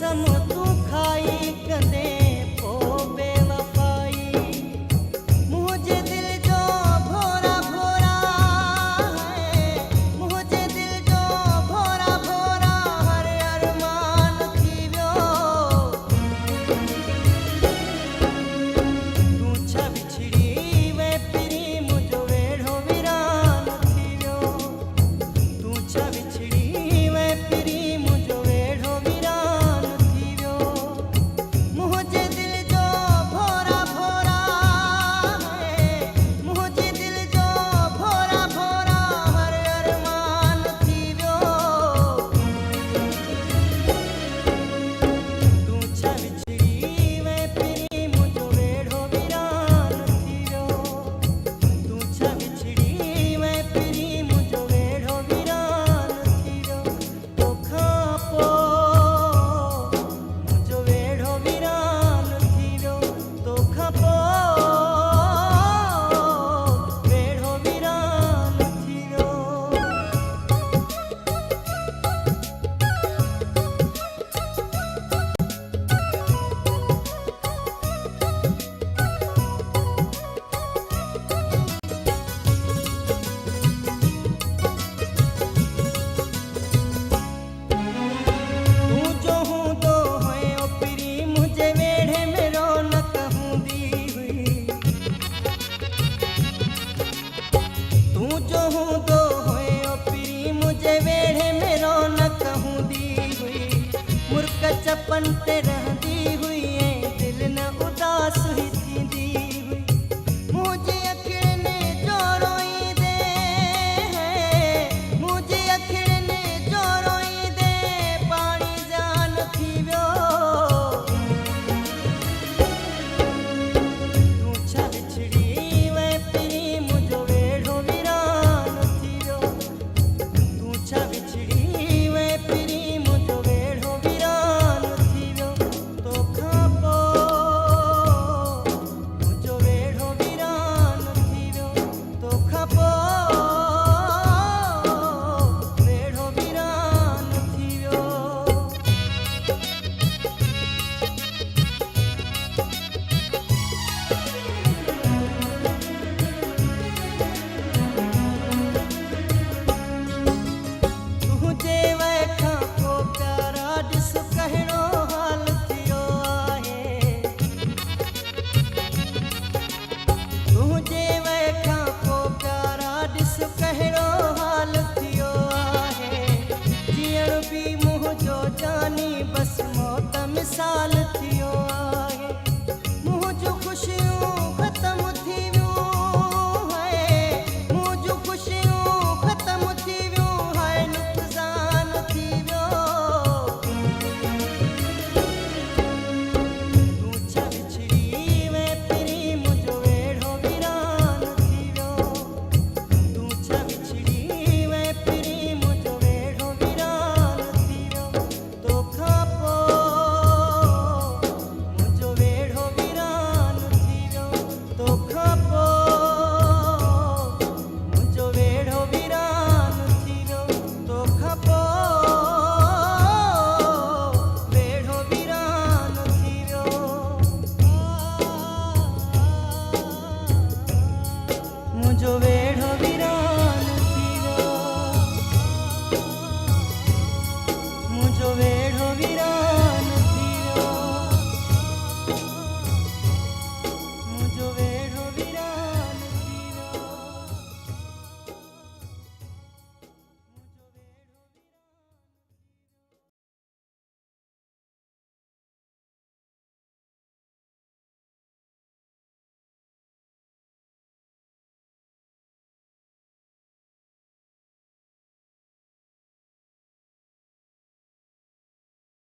कसम तू खाई कदे पो बेवफाई मुझे दिल जो भोरा भोरा है मुझे दिल जो भोरा भोरा हर अरमान थी वियो तू छा बिछड़ी वे पिरी मुझो वेढ़ो वीरान थी वियो तू छा बिछड़ी वे पिरी मुझो वेढ़ो वीरान थी वियो मुझे दिल जो भोरा भोरा है मुझे दिल जो भोरा भोरा हर अरमान थी वियो तू छा बिछड़ी वे पिरी मुझो वेढ़ो वीरान थी वियो तू छा बिछड़ी वे पिरी मुझो वेढ़ो वीरान थी वियो तोखां पोइ मुझो वेढ़ो वीरान थी वियो तोखां पोइ वेढ़ो वीरान थी वियो तू जो हूंदो हुए ओ पिरी मुझे वेढ़े में रौनक हूंदी हुई तू जो हूंदो हुए ओ पिरी मुझे वेढ़े में रौनक हूंदी हुई मुर्क चपन ते रहंदी हुई ऐं दिल न उदास हुई थींदी हुई मुझे अखिड़ने जो रोईंदे हैं मुझे अखिड़ने जो रोईंदे पाणी जान थी वियो तू छा बिछड़ी वे पिरी मुझो वेढ़ो वीरान थी वियो तू छा बिछड़ी वे पिरी मुझो वेढ़ो वीरान थी वियो तोखां पोइ मुझो वेढ़ो वीरान थी वियो तोखां पोइ वेढ़ो वीरान थी वियो तुझे वेखां पोइ प्यारा ॾिस कहिड़ो हाल थियो आहे तुझे वेखां पोइ प्यारा ॾिस कहिड़ो हाल थियो आहे जीअण बि मुंहिंजो जानी बस मौत मिसाल थी